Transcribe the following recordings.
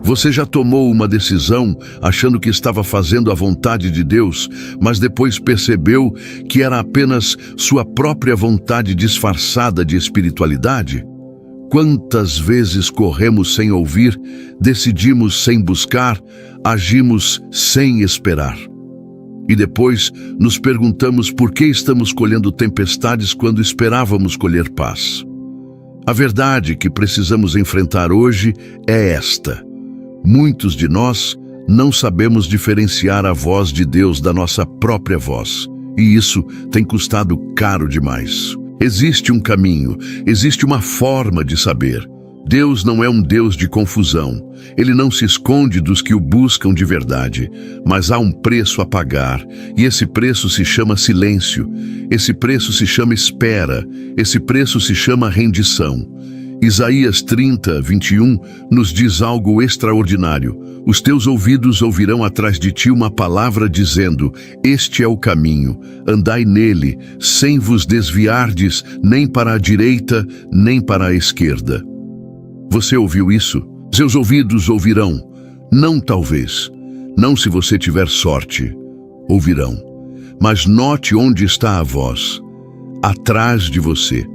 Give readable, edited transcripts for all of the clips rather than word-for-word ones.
Você já tomou uma decisão achando que estava fazendo a vontade de Deus, mas depois percebeu que era apenas sua própria vontade disfarçada de espiritualidade? Quantas vezes corremos sem ouvir, decidimos sem buscar, agimos sem esperar? E depois nos perguntamos por que estamos colhendo tempestades quando esperávamos colher paz. A verdade que precisamos enfrentar hoje é esta: muitos de nós não sabemos diferenciar a voz de Deus da nossa própria voz, e isso tem custado caro demais. Existe um caminho, existe uma forma de saber. Deus não é um Deus de confusão. Ele não se esconde dos que o buscam de verdade, mas há um preço a pagar, e esse preço se chama silêncio, esse preço se chama espera, esse preço se chama rendição. Isaías 30, 21 nos diz algo extraordinário. Os teus ouvidos ouvirão atrás de ti uma palavra dizendo: este é o caminho, andai nele, sem vos desviardes nem para a direita, nem para a esquerda. Você ouviu isso? Seus ouvidos ouvirão. Não talvez. Não se você tiver sorte. Ouvirão. Mas note onde está a voz. Atrás de você.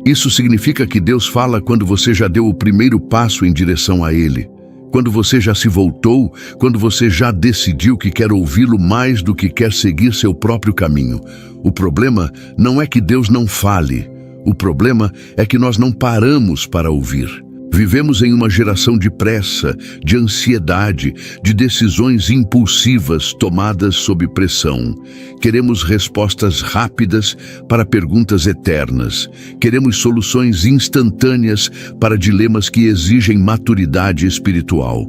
Isso significa que Deus fala quando você já deu o primeiro passo em direção a Ele. Quando você já se voltou, quando você já decidiu que quer ouvi-lo mais do que quer seguir seu próprio caminho. O problema não é que Deus não fale. O problema é que nós não paramos para ouvir. Vivemos em uma geração de pressa, de ansiedade, de decisões impulsivas tomadas sob pressão. Queremos respostas rápidas para perguntas eternas. Queremos soluções instantâneas para dilemas que exigem maturidade espiritual.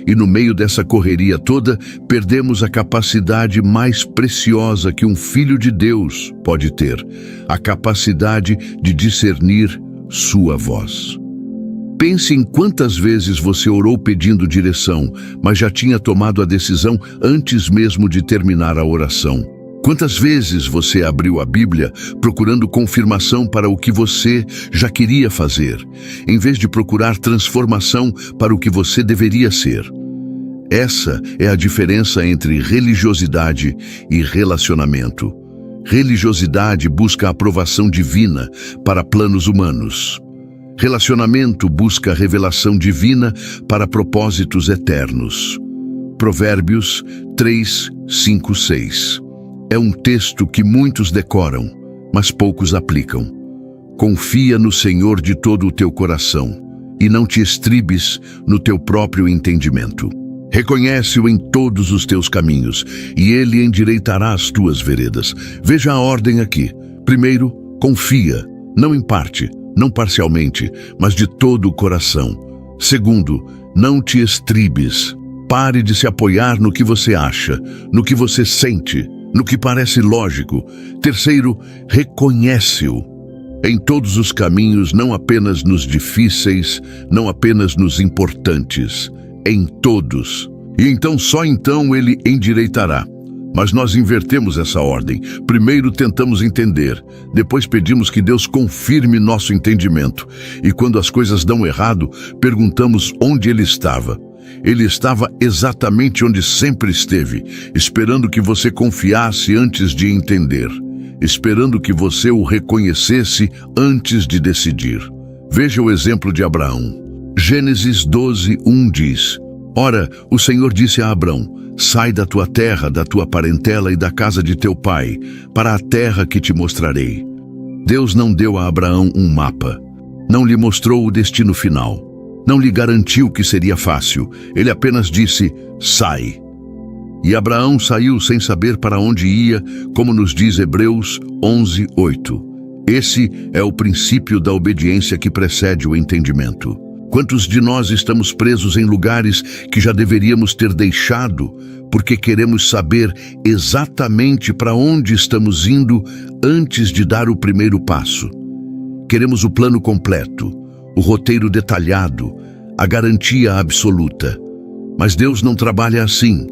E no meio dessa correria toda, perdemos a capacidade mais preciosa que um filho de Deus pode ter: a capacidade de discernir sua voz. Pense em quantas vezes você orou pedindo direção, mas já tinha tomado a decisão antes mesmo de terminar a oração. Quantas vezes você abriu a Bíblia procurando confirmação para o que você já queria fazer, em vez de procurar transformação para o que você deveria ser? Essa é a diferença entre religiosidade e relacionamento. Religiosidade busca a aprovação divina para planos humanos. Relacionamento busca a revelação divina para propósitos eternos. Provérbios 3, 5, 6. É um texto que muitos decoram, mas poucos aplicam. Confia no Senhor de todo o teu coração e não te estribes no teu próprio entendimento. Reconhece-o em todos os teus caminhos e ele endireitará as tuas veredas. Veja a ordem aqui. Primeiro, confia, não em parte, não parcialmente, mas de todo o coração. Segundo, não te estribes. Pare de se apoiar no que você acha, no que você sente, no que parece lógico. Terceiro, reconhece-o em todos os caminhos, não apenas nos difíceis, não apenas nos importantes, em todos. E então, só então ele endireitará. Mas nós invertemos essa ordem. Primeiro tentamos entender, depois pedimos que Deus confirme nosso entendimento. E quando as coisas dão errado, perguntamos onde ele estava. Ele estava exatamente onde sempre esteve, esperando que você confiasse antes de entender, esperando que você o reconhecesse antes de decidir. Veja o exemplo de Abraão. Gênesis 12, 1 diz: Ora, o Senhor disse a Abrão: sai da tua terra, da tua parentela e da casa de teu pai, para a terra que te mostrarei. Deus não deu a Abraão um mapa, não lhe mostrou o destino final, não lhe garantiu que seria fácil. Ele apenas disse: sai. E Abraão saiu sem saber para onde ia, como nos diz Hebreus 11, 8. Esse é o princípio da obediência que precede o entendimento. Quantos de nós estamos presos em lugares que já deveríamos ter deixado, porque queremos saber exatamente para onde estamos indo antes de dar o primeiro passo? Queremos o plano completo, o roteiro detalhado, a garantia absoluta. Mas Deus não trabalha assim.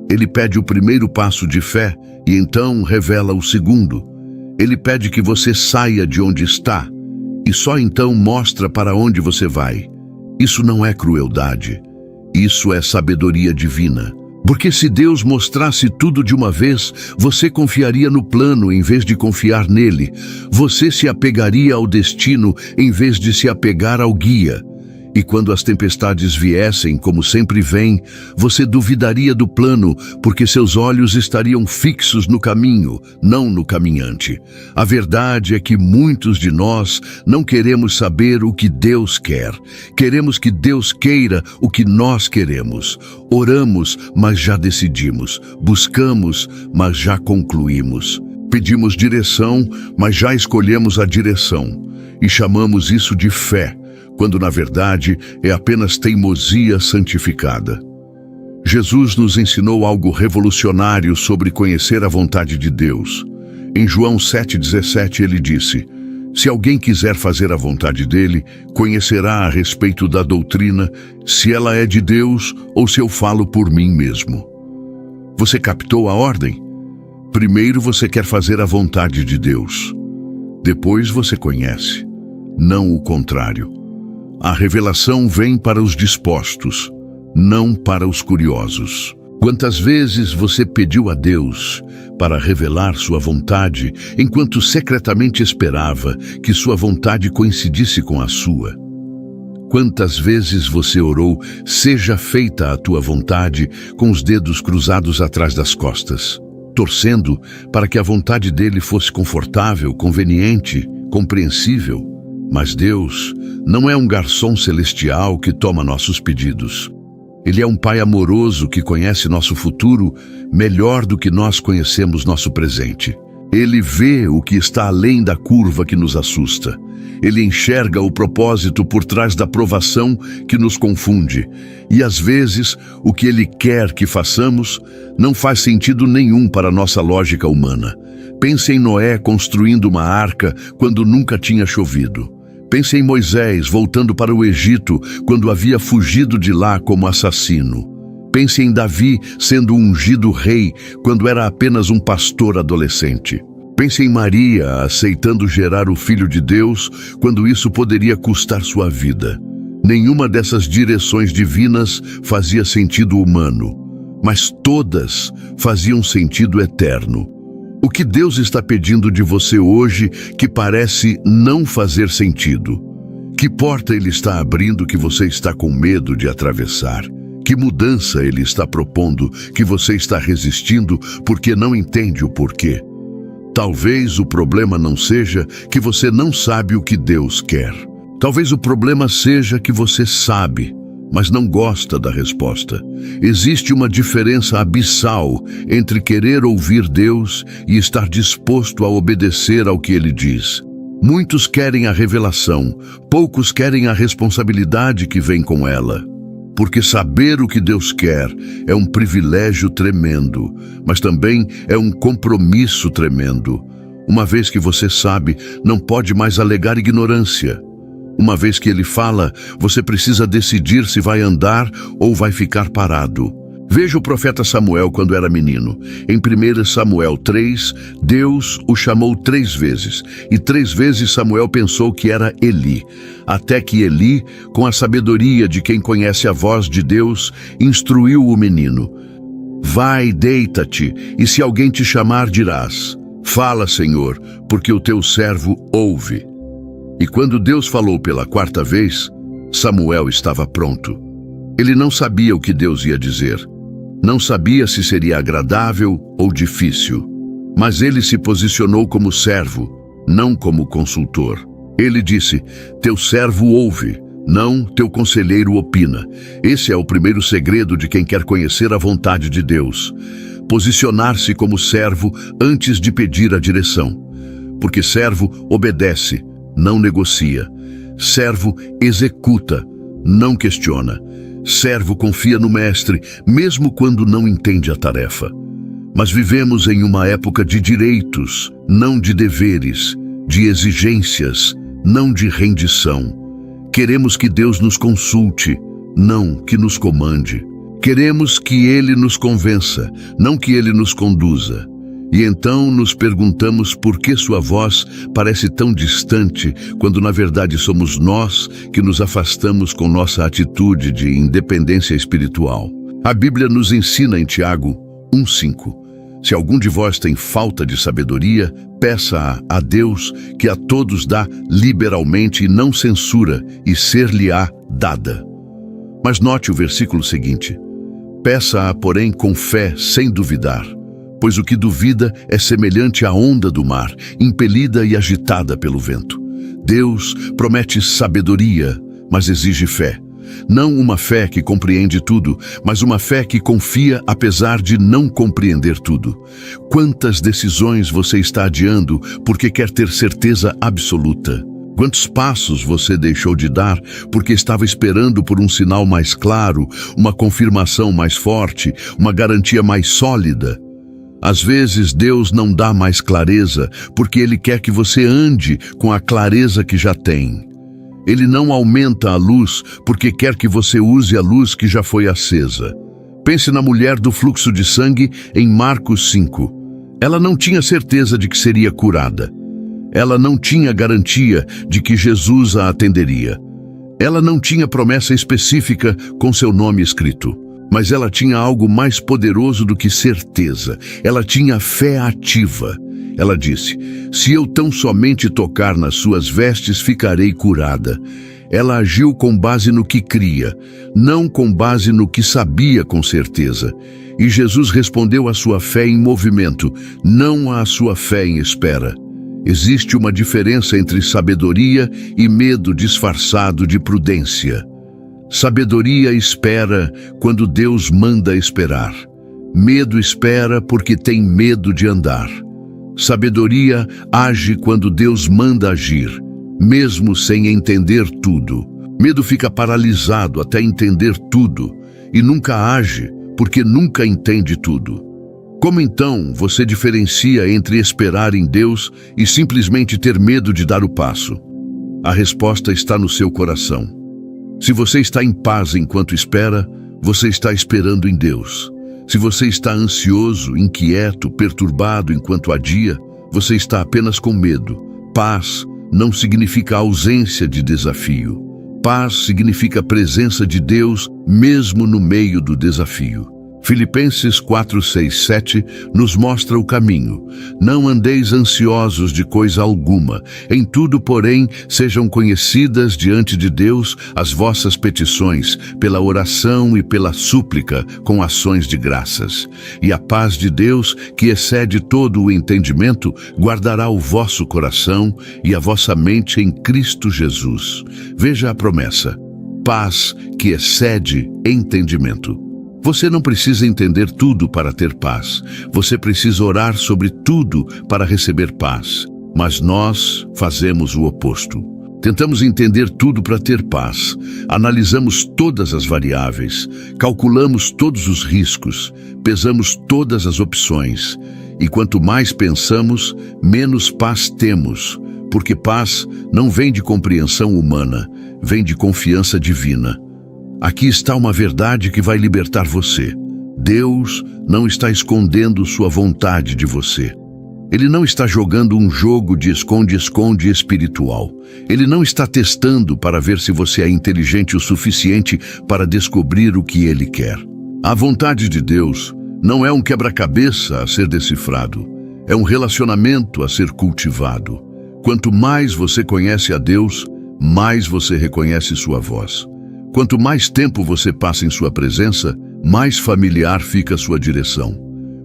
Ele pede o primeiro passo de fé e então revela o segundo. Ele pede que você saia de onde está e só então mostra para onde você vai. Isso não é crueldade. Isso é sabedoria divina. Porque se Deus mostrasse tudo de uma vez, você confiaria no plano em vez de confiar nele. Você se apegaria ao destino em vez de se apegar ao guia. E quando as tempestades viessem, como sempre vêm, você duvidaria do plano, porque seus olhos estariam fixos no caminho, não no caminhante. A verdade é que muitos de nós não queremos saber o que Deus quer. Queremos que Deus queira o que nós queremos. Oramos, mas já decidimos. Buscamos, mas já concluímos. Pedimos direção, mas já escolhemos a direção. E chamamos isso de fé, quando na verdade é apenas teimosia santificada. Jesus nos ensinou algo revolucionário sobre conhecer a vontade de Deus. Em João 7,17 ele disse: se alguém quiser fazer a vontade dele, conhecerá a respeito da doutrina, se ela é de Deus ou se eu falo por mim mesmo. Você captou a ordem? Primeiro você quer fazer a vontade de Deus. Depois você conhece, não o contrário. A revelação vem para os dispostos, não para os curiosos. Quantas vezes você pediu a Deus para revelar sua vontade, enquanto secretamente esperava que sua vontade coincidisse com a sua? Quantas vezes você orou, seja feita a tua vontade, com os dedos cruzados atrás das costas, torcendo para que a vontade dele fosse confortável, conveniente, compreensível? Mas Deus não é um garçom celestial que toma nossos pedidos. Ele é um Pai amoroso que conhece nosso futuro melhor do que nós conhecemos nosso presente. Ele vê o que está além da curva que nos assusta. Ele enxerga o propósito por trás da provação que nos confunde. E às vezes, o que Ele quer que façamos não faz sentido nenhum para a nossa lógica humana. Pense em Noé construindo uma arca quando nunca tinha chovido. Pense em Moisés voltando para o Egito quando havia fugido de lá como assassino. Pense em Davi sendo ungido rei quando era apenas um pastor adolescente. Pense em Maria aceitando gerar o Filho de Deus quando isso poderia custar sua vida. Nenhuma dessas direções divinas fazia sentido humano, mas todas faziam sentido eterno. O que Deus está pedindo de você hoje que parece não fazer sentido? Que porta Ele está abrindo que você está com medo de atravessar? Que mudança Ele está propondo que você está resistindo porque não entende o porquê? Talvez o problema não seja que você não sabe o que Deus quer. Talvez o problema seja que você sabe, mas não gosta da resposta. Existe uma diferença abissal entre querer ouvir Deus e estar disposto a obedecer ao que Ele diz. Muitos querem a revelação, poucos querem a responsabilidade que vem com ela. Porque saber o que Deus quer é um privilégio tremendo, mas também é um compromisso tremendo. Uma vez que você sabe, não pode mais alegar ignorância. Uma vez que Ele fala, você precisa decidir se vai andar ou vai ficar parado. Veja o profeta Samuel quando era menino. Em 1 Samuel 3, Deus o chamou 3 vezes. E 3 vezes Samuel pensou que era Eli. Até que Eli, com a sabedoria de quem conhece a voz de Deus, instruiu o menino. Vai, deita-te, e se alguém te chamar, dirás: fala, Senhor, porque o teu servo ouve. E quando Deus falou pela 4ª vez, Samuel estava pronto. Ele não sabia o que Deus ia dizer. Não sabia se seria agradável ou difícil. Mas ele se posicionou como servo, não como consultor. Ele disse: teu servo ouve, não teu conselheiro opina. Esse é o primeiro segredo de quem quer conhecer a vontade de Deus. Posicionar-se como servo antes de pedir a direção. Porque servo obedece, não negocia. Servo executa, não questiona. Servo confia no mestre, mesmo quando não entende a tarefa. Mas vivemos em uma época de direitos, não de deveres, de exigências, não de rendição. Queremos que Deus nos consulte, não que nos comande. Queremos que Ele nos convença, não que Ele nos conduza. E então nos perguntamos por que sua voz parece tão distante, quando na verdade somos nós que nos afastamos com nossa atitude de independência espiritual. A Bíblia nos ensina em Tiago 1:5. Se algum de vós tem falta de sabedoria, peça a Deus, que a todos dá liberalmente e não censura, e ser-lhe-á dada. Mas note o versículo seguinte: peça-a, porém, com fé, sem duvidar. Pois o que duvida é semelhante à onda do mar, impelida e agitada pelo vento. Deus promete sabedoria, mas exige fé. Não uma fé que compreende tudo, mas uma fé que confia apesar de não compreender tudo. Quantas decisões você está adiando porque quer ter certeza absoluta? Quantos passos você deixou de dar porque estava esperando por um sinal mais claro, uma confirmação mais forte, uma garantia mais sólida? Às vezes Deus não dá mais clareza porque Ele quer que você ande com a clareza que já tem. Ele não aumenta a luz porque quer que você use a luz que já foi acesa. Pense na mulher do fluxo de sangue em Marcos 5. Ela não tinha certeza de que seria curada. Ela não tinha garantia de que Jesus a atenderia. Ela não tinha promessa específica com seu nome escrito. Mas ela tinha algo mais poderoso do que certeza. Ela tinha fé ativa. Ela disse: se eu tão somente tocar nas suas vestes, ficarei curada. Ela agiu com base no que cria, não com base no que sabia com certeza. E Jesus respondeu à sua fé em movimento, não à sua fé em espera. Existe uma diferença entre sabedoria e medo disfarçado de prudência. Sabedoria espera quando Deus manda esperar. Medo espera porque tem medo de andar. Sabedoria age quando Deus manda agir, mesmo sem entender tudo. Medo fica paralisado até entender tudo e nunca age porque nunca entende tudo. Como então você diferencia entre esperar em Deus e simplesmente ter medo de dar o passo? A resposta está no seu coração. Se você está em paz enquanto espera, você está esperando em Deus. Se você está ansioso, inquieto, perturbado enquanto adia, você está apenas com medo. Paz não significa ausência de desafio. Paz significa a presença de Deus mesmo no meio do desafio. Filipenses 4:6-7 nos mostra o caminho. Não andeis ansiosos de coisa alguma. Em tudo, porém, sejam conhecidas diante de Deus as vossas petições, pela oração e pela súplica, com ações de graças. E a paz de Deus, que excede todo o entendimento, guardará o vosso coração e a vossa mente em Cristo Jesus. Veja a promessa: paz que excede entendimento. Você não precisa entender tudo para ter paz. Você precisa orar sobre tudo para receber paz. Mas nós fazemos o oposto. Tentamos entender tudo para ter paz. Analisamos todas as variáveis, calculamos todos os riscos, pesamos todas as opções. E quanto mais pensamos, menos paz temos, porque paz não vem de compreensão humana, vem de confiança divina. Aqui está uma verdade que vai libertar você. Deus não está escondendo sua vontade de você. Ele não está jogando um jogo de esconde-esconde espiritual. Ele não está testando para ver se você é inteligente o suficiente para descobrir o que Ele quer. A vontade de Deus não é um quebra-cabeça a ser decifrado. É um relacionamento a ser cultivado. Quanto mais você conhece a Deus, mais você reconhece sua voz. Quanto mais tempo você passa em sua presença, mais familiar fica a sua direção.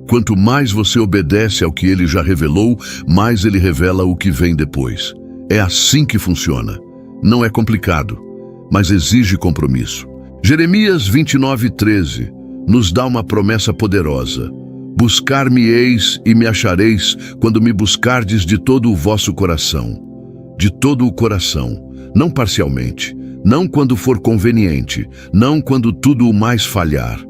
Quanto mais você obedece ao que Ele já revelou, mais Ele revela o que vem depois. É assim que funciona. Não é complicado, mas exige compromisso. Jeremias 29:13 nos dá uma promessa poderosa. Buscar-me-eis e me achareis quando me buscardes de todo o vosso coração. De todo o coração, não parcialmente. Não quando for conveniente, não quando tudo o mais falhar.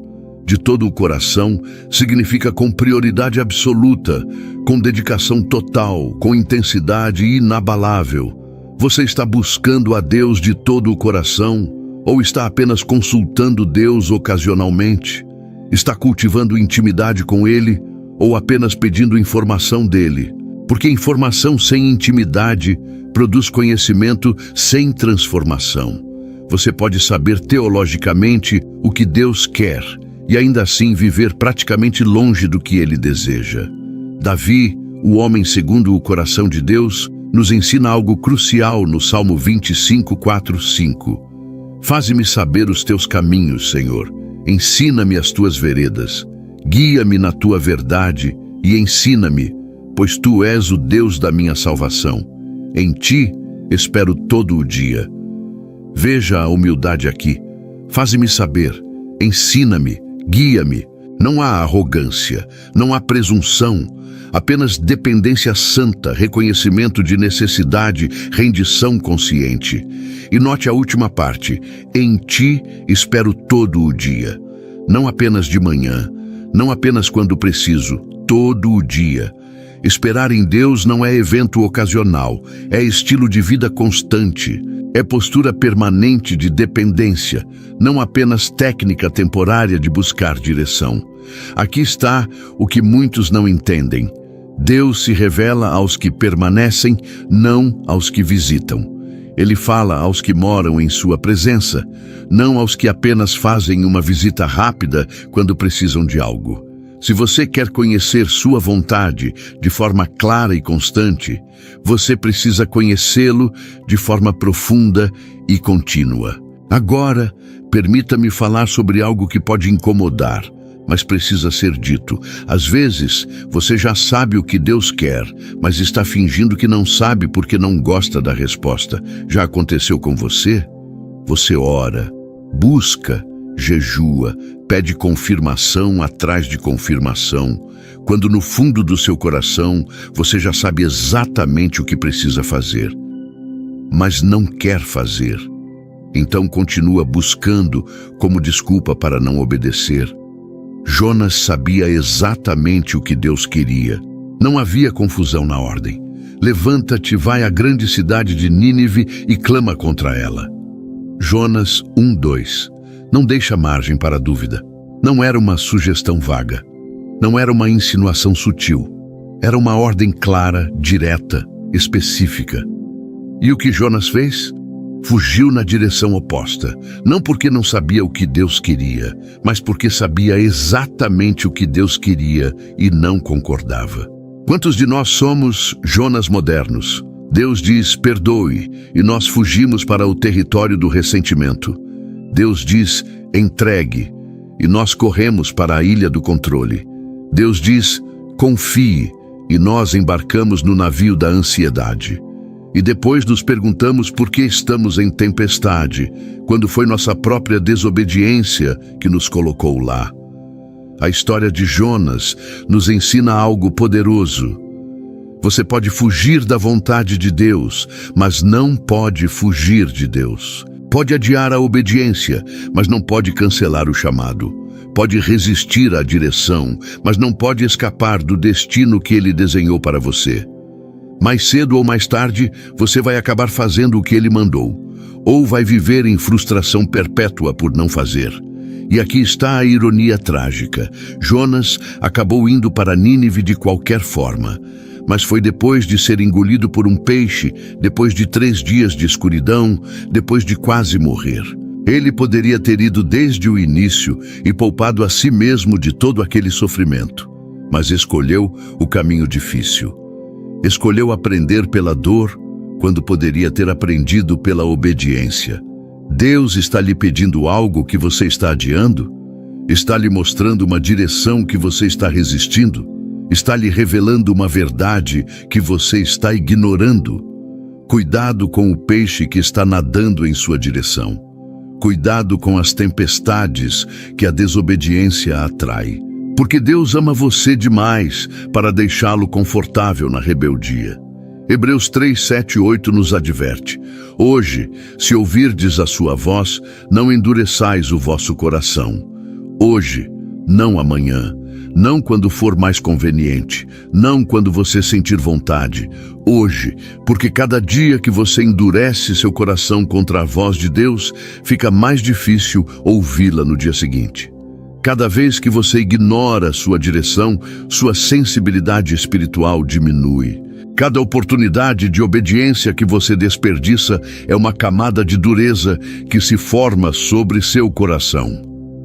De todo o coração significa com prioridade absoluta, com dedicação total, com intensidade inabalável. Você está buscando a Deus de todo o coração ou está apenas consultando Deus ocasionalmente? Está cultivando intimidade com Ele ou apenas pedindo informação dele, porque informação sem intimidade produz conhecimento sem transformação. Você pode saber teologicamente o que Deus quer e ainda assim viver praticamente longe do que ele deseja. Davi, o homem segundo o coração de Deus, nos ensina algo crucial no Salmo 25, 4, 5. Faze-me saber os teus caminhos, Senhor. Ensina-me as tuas veredas. Guia-me na tua verdade e ensina-me, pois tu és o Deus da minha salvação. Em ti espero todo o dia. Veja a humildade aqui. Faze-me saber. Ensina-me. Guia-me. Não há arrogância, não há presunção, apenas dependência santa, reconhecimento de necessidade, rendição consciente. E note a última parte: em ti espero todo o dia. Não apenas de manhã, não apenas quando preciso, todo o dia. Esperar em Deus não é evento ocasional, é estilo de vida constante. É postura permanente de dependência, não apenas técnica temporária de buscar direção. Aqui está o que muitos não entendem. Deus se revela aos que permanecem, não aos que visitam. Ele fala aos que moram em sua presença, não aos que apenas fazem uma visita rápida quando precisam de algo. Se você quer conhecer sua vontade de forma clara e constante, você precisa conhecê-lo de forma profunda e contínua. Agora, permita-me falar sobre algo que pode incomodar, mas precisa ser dito. Às vezes, você já sabe o que Deus quer, mas está fingindo que não sabe porque não gosta da resposta. Já aconteceu com você? Você ora, busca, jejua, pede confirmação atrás de confirmação, quando no fundo do seu coração você já sabe exatamente o que precisa fazer, mas não quer fazer. Então continua buscando como desculpa para não obedecer. Jonas sabia exatamente o que Deus queria. Não havia confusão na ordem. Levanta-te, vai à grande cidade de Nínive e clama contra ela. Jonas 1:2. Não deixa margem para dúvida. Não era uma sugestão vaga. Não era uma insinuação sutil. Era uma ordem clara, direta, específica. E o que Jonas fez? Fugiu na direção oposta. Não porque não sabia o que Deus queria, mas porque sabia exatamente o que Deus queria e não concordava. Quantos de nós somos Jonas modernos? Deus diz, perdoe, e nós fugimos para o território do ressentimento. Deus diz, entregue, e nós corremos para a ilha do controle. Deus diz, confie, e nós embarcamos no navio da ansiedade. E depois nos perguntamos por que estamos em tempestade, quando foi nossa própria desobediência que nos colocou lá. A história de Jonas nos ensina algo poderoso. Você pode fugir da vontade de Deus, mas não pode fugir de Deus. Pode adiar a obediência, mas não pode cancelar o chamado. Pode resistir à direção, mas não pode escapar do destino que Ele desenhou para você. Mais cedo ou mais tarde, você vai acabar fazendo o que Ele mandou, ou vai viver em frustração perpétua por não fazer. E aqui está a ironia trágica. Jonas acabou indo para Nínive de qualquer forma, mas foi depois de ser engolido por um peixe, depois de 3 dias de escuridão, depois de quase morrer. Ele poderia ter ido desde o início e poupado a si mesmo de todo aquele sofrimento, mas escolheu o caminho difícil. Escolheu aprender pela dor, quando poderia ter aprendido pela obediência. Deus está lhe pedindo algo que você está adiando? Está lhe mostrando uma direção que você está resistindo? Está lhe revelando uma verdade que você está ignorando? Cuidado com o peixe que está nadando em sua direção. Cuidado com as tempestades que a desobediência atrai. Porque Deus ama você demais para deixá-lo confortável na rebeldia. Hebreus 3, 7 e 8 nos adverte. Hoje, se ouvirdes a sua voz, não endureçais o vosso coração. Hoje, não amanhã. Não quando for mais conveniente, não quando você sentir vontade. Hoje, porque cada dia que você endurece seu coração contra a voz de Deus, fica mais difícil ouvi-la no dia seguinte. Cada vez que você ignora sua direção, sua sensibilidade espiritual diminui. Cada oportunidade de obediência que você desperdiça é uma camada de dureza que se forma sobre seu coração.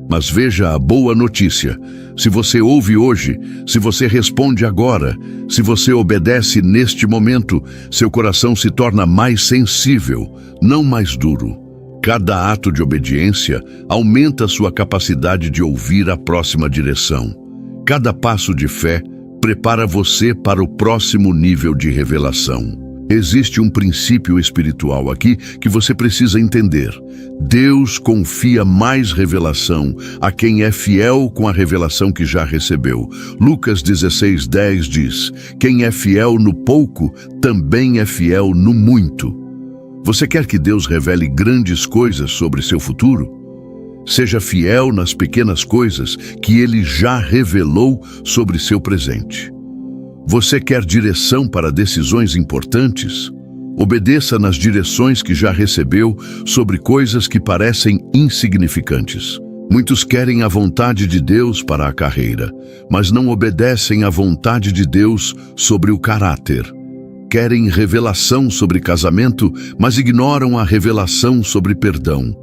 Mas veja a boa notícia. Se você ouve hoje, se você responde agora, se você obedece neste momento, seu coração se torna mais sensível, não mais duro. Cada ato de obediência aumenta sua capacidade de ouvir a próxima direção. Cada passo de fé prepara você para o próximo nível de revelação. Existe um princípio espiritual aqui que você precisa entender. Deus confia mais revelação a quem é fiel com a revelação que já recebeu. Lucas 16:10 diz: quem é fiel no pouco, também é fiel no muito. Você quer que Deus revele grandes coisas sobre seu futuro? Seja fiel nas pequenas coisas que Ele já revelou sobre seu presente. Você quer direção para decisões importantes? Obedeça nas direções que já recebeu sobre coisas que parecem insignificantes. Muitos querem a vontade de Deus para a carreira, mas não obedecem à vontade de Deus sobre o caráter. Querem revelação sobre casamento, mas ignoram a revelação sobre perdão.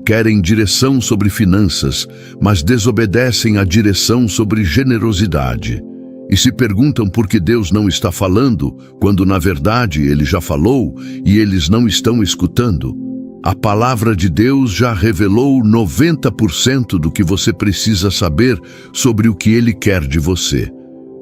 Querem direção sobre finanças, mas desobedecem à direção sobre generosidade. E se perguntam por que Deus não está falando, quando na verdade Ele já falou e eles não estão escutando. A palavra de Deus já revelou 90% do que você precisa saber sobre o que Ele quer de você.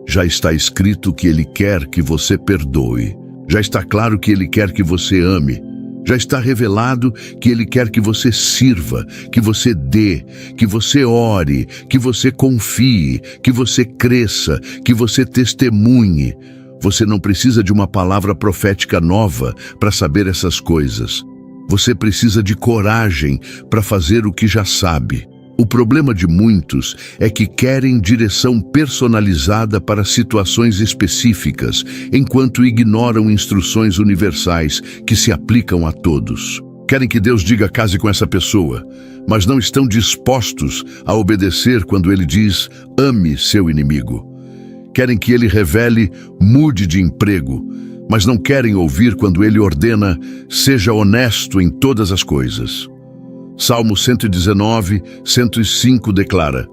Já está escrito que Ele quer que você perdoe. Já está claro que Ele quer que você ame. Já está revelado que Ele quer que você sirva, que você dê, que você ore, que você confie, que você cresça, que você testemunhe. Você não precisa de uma palavra profética nova para saber essas coisas. Você precisa de coragem para fazer o que já sabe. O problema de muitos é que querem direção personalizada para situações específicas, enquanto ignoram instruções universais que se aplicam a todos. Querem que Deus diga case com essa pessoa, mas não estão dispostos a obedecer quando Ele diz ame seu inimigo. Querem que Ele revele mude de emprego, mas não querem ouvir quando Ele ordena seja honesto em todas as coisas. Salmo 119, 105 declara: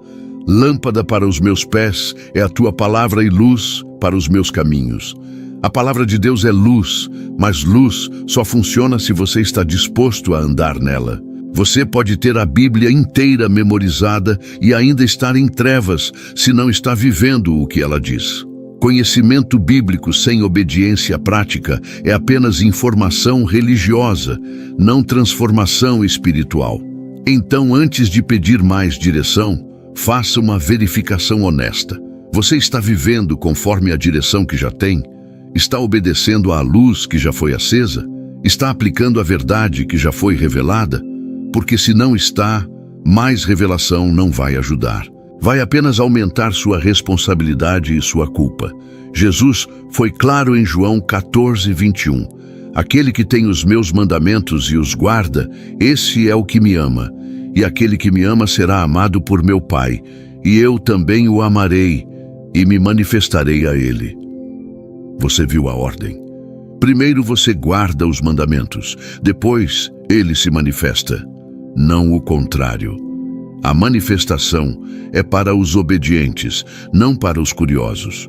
lâmpada para os meus pés é a tua palavra e luz para os meus caminhos. A palavra de Deus é luz, mas luz só funciona se você está disposto a andar nela. Você pode ter a Bíblia inteira memorizada e ainda estar em trevas se não está vivendo o que ela diz. Conhecimento bíblico sem obediência prática é apenas informação religiosa, não transformação espiritual. Então, antes de pedir mais direção, faça uma verificação honesta. Você está vivendo conforme a direção que já tem? Está obedecendo à luz que já foi acesa? Está aplicando a verdade que já foi revelada? Porque se não está, mais revelação não vai ajudar. Vai apenas aumentar sua responsabilidade e sua culpa. Jesus foi claro em João 14:21. Aquele que tem os meus mandamentos e os guarda, esse é o que me ama. E aquele que me ama será amado por meu Pai, e eu também o amarei e me manifestarei a ele. Você viu a ordem? Primeiro você guarda os mandamentos, depois ele se manifesta. Não o contrário. A manifestação é para os obedientes, não para os curiosos.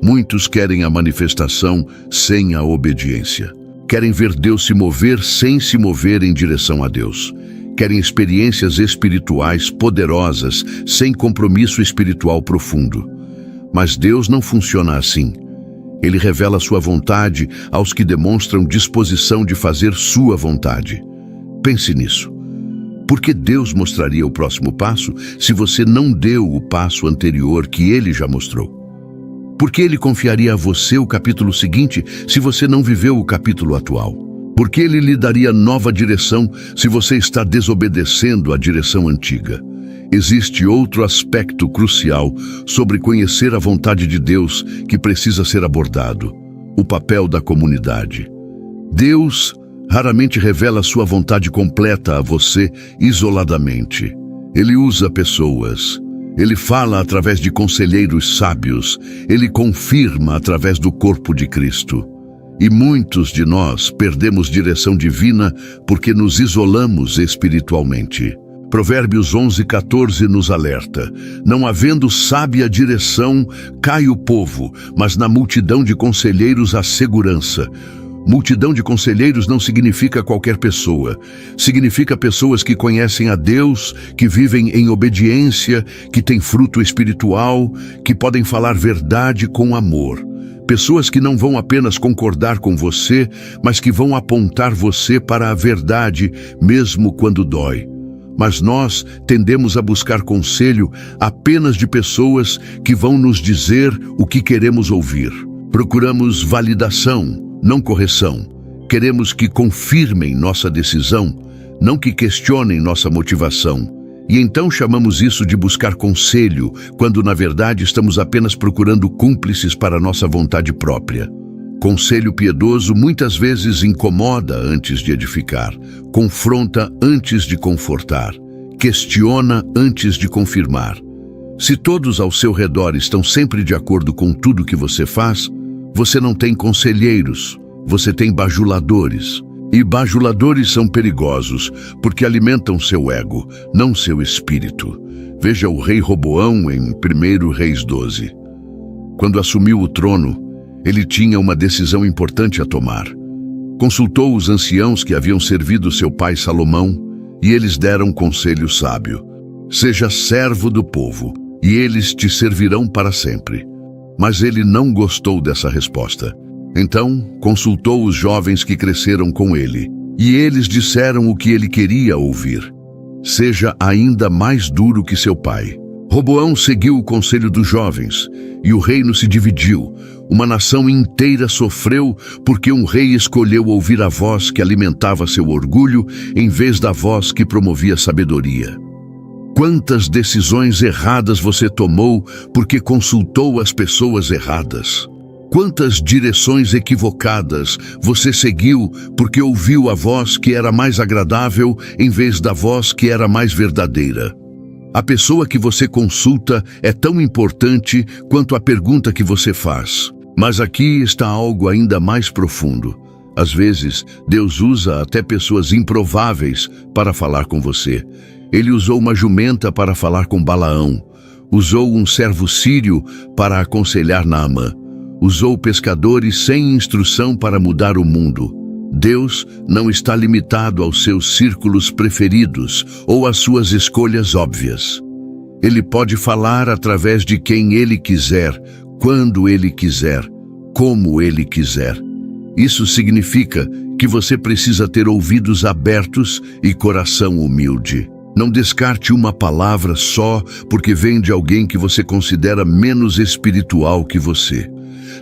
Muitos querem a manifestação sem a obediência. Querem ver Deus se mover sem se mover em direção a Deus. Querem experiências espirituais poderosas sem compromisso espiritual profundo. Mas Deus não funciona assim. Ele revela sua vontade aos que demonstram disposição de fazer sua vontade. Pense nisso. Por que Deus mostraria o próximo passo se você não deu o passo anterior que Ele já mostrou? Por que Ele confiaria a você o capítulo seguinte se você não viveu o capítulo atual? Por que Ele lhe daria nova direção se você está desobedecendo a direção antiga? Existe outro aspecto crucial sobre conhecer a vontade de Deus que precisa ser abordado: o papel da comunidade. Deus raramente revela sua vontade completa a você isoladamente. Ele usa pessoas. Ele fala através de conselheiros sábios. Ele confirma através do corpo de Cristo. E muitos de nós perdemos direção divina porque nos isolamos espiritualmente. Provérbios 11:14 nos alerta: não havendo sábia direção, cai o povo, mas na multidão de conselheiros há segurança. Multidão de conselheiros não significa qualquer pessoa. Significa pessoas que conhecem a Deus, que vivem em obediência, que têm fruto espiritual, que podem falar verdade com amor. Pessoas que não vão apenas concordar com você, mas que vão apontar você para a verdade, mesmo quando dói. Mas nós tendemos a buscar conselho apenas de pessoas que vão nos dizer o que queremos ouvir. Procuramos validação, não correção. Queremos que confirmem nossa decisão, não que questionem nossa motivação. E então chamamos isso de buscar conselho, quando na verdade estamos apenas procurando cúmplices para nossa vontade própria. Conselho piedoso muitas vezes incomoda antes de edificar, confronta antes de confortar, questiona antes de confirmar. Se todos ao seu redor estão sempre de acordo com tudo que você faz, você não tem conselheiros, você tem bajuladores. E bajuladores são perigosos, porque alimentam seu ego, não seu espírito. Veja o rei Roboão em 1 Reis 12. Quando assumiu o trono, ele tinha uma decisão importante a tomar. Consultou os anciãos que haviam servido seu pai Salomão, e eles deram conselho sábio. Seja servo do povo, e eles te servirão para sempre. Mas ele não gostou dessa resposta. Então, consultou os jovens que cresceram com ele, e eles disseram o que ele queria ouvir. Seja ainda mais duro que seu pai. Roboão seguiu o conselho dos jovens, e o reino se dividiu. Uma nação inteira sofreu porque um rei escolheu ouvir a voz que alimentava seu orgulho em vez da voz que promovia sabedoria. Quantas decisões erradas você tomou porque consultou as pessoas erradas? Quantas direções equivocadas você seguiu porque ouviu a voz que era mais agradável em vez da voz que era mais verdadeira? A pessoa que você consulta é tão importante quanto a pergunta que você faz. Mas aqui está algo ainda mais profundo. Às vezes, Deus usa até pessoas improváveis para falar com você. Ele usou uma jumenta para falar com Balaão. Usou um servo sírio para aconselhar Naamã. Usou pescadores sem instrução para mudar o mundo. Deus não está limitado aos seus círculos preferidos ou às suas escolhas óbvias. Ele pode falar através de quem Ele quiser, quando Ele quiser, como Ele quiser. Isso significa que você precisa ter ouvidos abertos e coração humilde. Não descarte uma palavra só porque vem de alguém que você considera menos espiritual que você.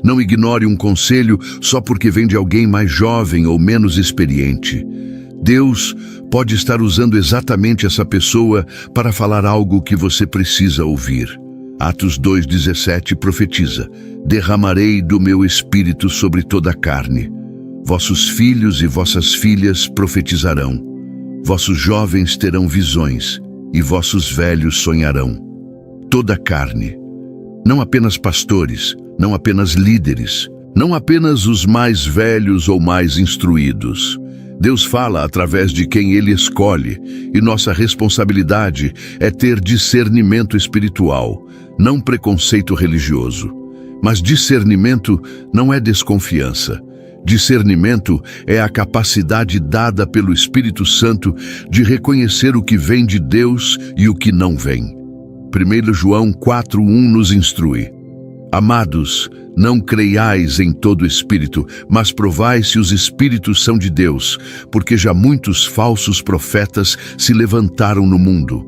Não ignore um conselho só porque vem de alguém mais jovem ou menos experiente. Deus pode estar usando exatamente essa pessoa para falar algo que você precisa ouvir. Atos 2:17 profetiza: derramarei do meu espírito sobre toda a carne. Vossos filhos e vossas filhas profetizarão. Vossos jovens terão visões e vossos velhos sonharão. Toda a carne. Não apenas pastores, não apenas líderes, não apenas os mais velhos ou mais instruídos. Deus fala através de quem Ele escolhe, e nossa responsabilidade é ter discernimento espiritual, não preconceito religioso. Mas discernimento não é desconfiança. Discernimento é a capacidade dada pelo Espírito Santo de reconhecer o que vem de Deus e o que não vem. 1 João 4:1 nos instrui: amados, não creiais em todo espírito, mas provai se os espíritos são de Deus, porque já muitos falsos profetas se levantaram no mundo.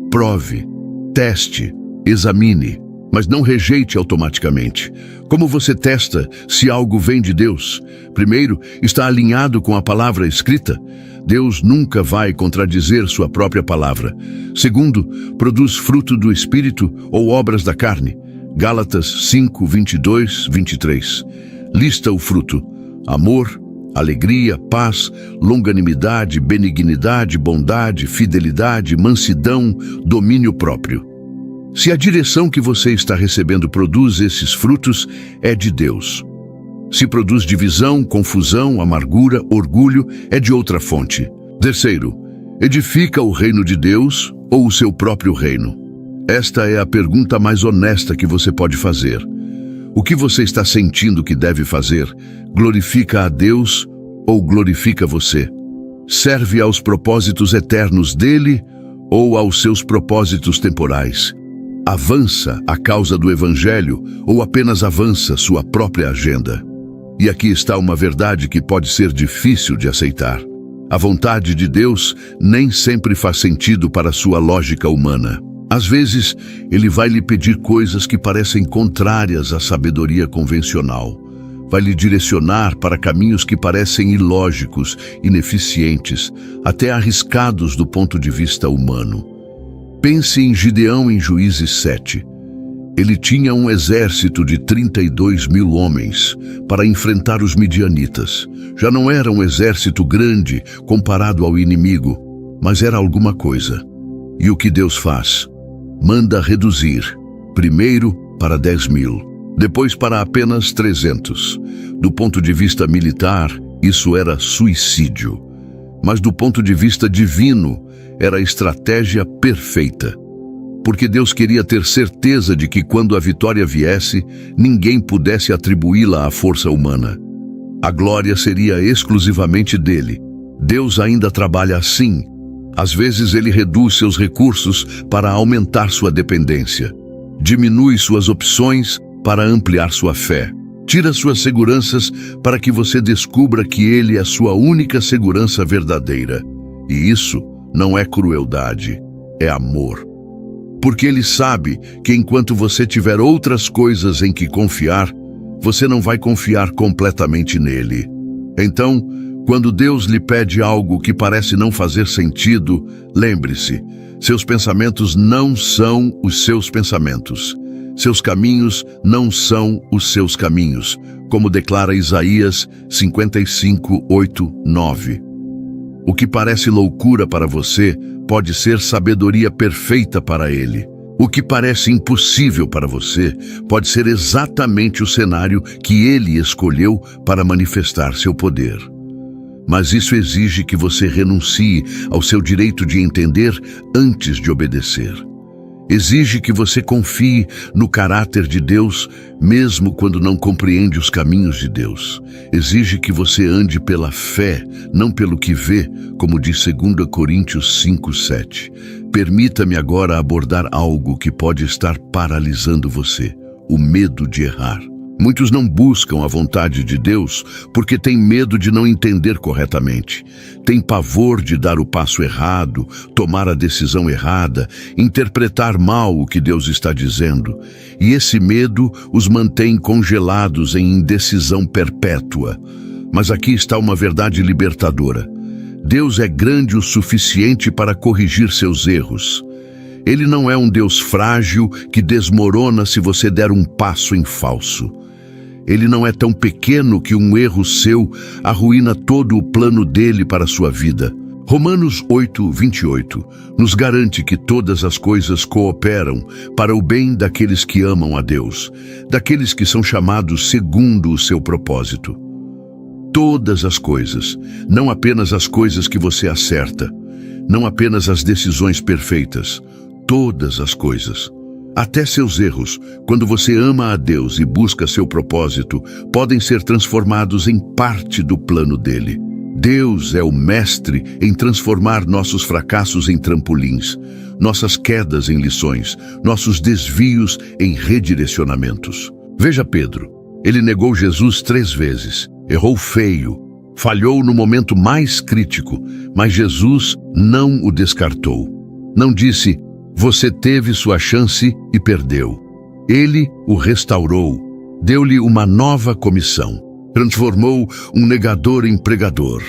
Prove, teste, examine, mas não rejeite automaticamente. Como você testa se algo vem de Deus? Primeiro, está alinhado com a palavra escrita. Deus nunca vai contradizer sua própria palavra. Segundo, produz fruto do Espírito ou obras da carne. Gálatas 5:22-23. Lista o fruto: amor, alegria, paz, longanimidade, benignidade, bondade, fidelidade, mansidão, domínio próprio. Se a direção que você está recebendo produz esses frutos, é de Deus. Se produz divisão, confusão, amargura, orgulho, é de outra fonte. Terceiro, edifica o reino de Deus ou o seu próprio reino? Esta é a pergunta mais honesta que você pode fazer. O que você está sentindo que deve fazer? Glorifica a Deus ou glorifica você? Serve aos propósitos eternos dele ou aos seus propósitos temporais? Avança a causa do Evangelho ou apenas avança sua própria agenda? E aqui está uma verdade que pode ser difícil de aceitar. A vontade de Deus nem sempre faz sentido para sua lógica humana. Às vezes, ele vai lhe pedir coisas que parecem contrárias à sabedoria convencional. Vai lhe direcionar para caminhos que parecem ilógicos, ineficientes, até arriscados do ponto de vista humano. Pense em Gideão em Juízes 7. Ele tinha um exército de 32 mil homens para enfrentar os midianitas. Já não era um exército grande comparado ao inimigo, mas era alguma coisa. E o que Deus faz? Manda reduzir, primeiro para 10 mil, depois para apenas 300. Do ponto de vista militar, isso era suicídio. Mas do ponto de vista divino, era a estratégia perfeita. Porque Deus queria ter certeza de que quando a vitória viesse, ninguém pudesse atribuí-la à força humana. A glória seria exclusivamente dele. Deus ainda trabalha assim. Às vezes ele reduz seus recursos para aumentar sua dependência. Diminui suas opções para ampliar sua fé. Tira suas seguranças para que você descubra que ele é a sua única segurança verdadeira. E isso não é crueldade, é amor. Porque ele sabe que enquanto você tiver outras coisas em que confiar, você não vai confiar completamente nele. Então, quando Deus lhe pede algo que parece não fazer sentido, lembre-se, seus pensamentos não são os seus pensamentos. Seus caminhos não são os seus caminhos, como declara Isaías 55, 8, 9. O que parece loucura para você pode ser sabedoria perfeita para ele. O que parece impossível para você pode ser exatamente o cenário que ele escolheu para manifestar seu poder. Mas isso exige que você renuncie ao seu direito de entender antes de obedecer. Exige que você confie no caráter de Deus, mesmo quando não compreende os caminhos de Deus. Exige que você ande pela fé, não pelo que vê, como diz 2 Coríntios 5, 7. Permita-me agora abordar algo que pode estar paralisando você: o medo de errar. Muitos não buscam a vontade de Deus porque têm medo de não entender corretamente. Têm pavor de dar o passo errado, tomar a decisão errada, interpretar mal o que Deus está dizendo. E esse medo os mantém congelados em indecisão perpétua. Mas aqui está uma verdade libertadora. Deus é grande o suficiente para corrigir seus erros. Ele não é um Deus frágil que desmorona se você der um passo em falso. Ele não é tão pequeno que um erro seu arruína todo o plano dele para a sua vida. Romanos 8, 28 nos garante que todas as coisas cooperam para o bem daqueles que amam a Deus, daqueles que são chamados segundo o seu propósito. Todas as coisas, não apenas as coisas que você acerta, não apenas as decisões perfeitas, todas as coisas. Até seus erros, quando você ama a Deus e busca seu propósito, podem ser transformados em parte do plano dele. Deus é o mestre em transformar nossos fracassos em trampolins, nossas quedas em lições, nossos desvios em redirecionamentos. Veja Pedro, ele negou Jesus 3 vezes, errou feio, falhou no momento mais crítico, mas Jesus não o descartou. Não disse: você teve sua chance e perdeu. Ele o restaurou, deu-lhe uma nova comissão. Transformou um negador em pregador,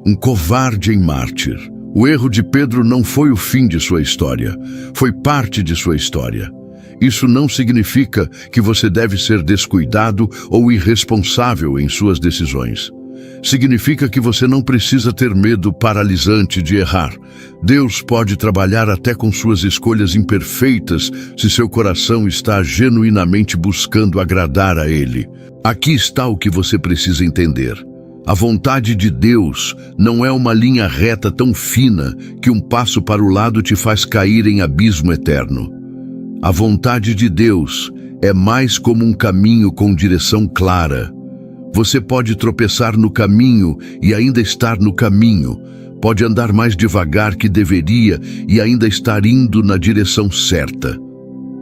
um covarde em mártir. O erro de Pedro não foi o fim de sua história, foi parte de sua história. Isso não significa que você deve ser descuidado ou irresponsável em suas decisões. significa que você não precisa ter medo paralisante de errar. Deus pode trabalhar até com suas escolhas imperfeitas se seu coração está genuinamente buscando agradar a Ele. Aqui está o que você precisa entender. A vontade de Deus não é uma linha reta tão fina que um passo para o lado te faz cair em abismo eterno. A vontade de Deus é mais como um caminho com direção clara. Você pode tropeçar no caminho e ainda estar no caminho. Pode andar mais devagar que deveria e ainda estar indo na direção certa.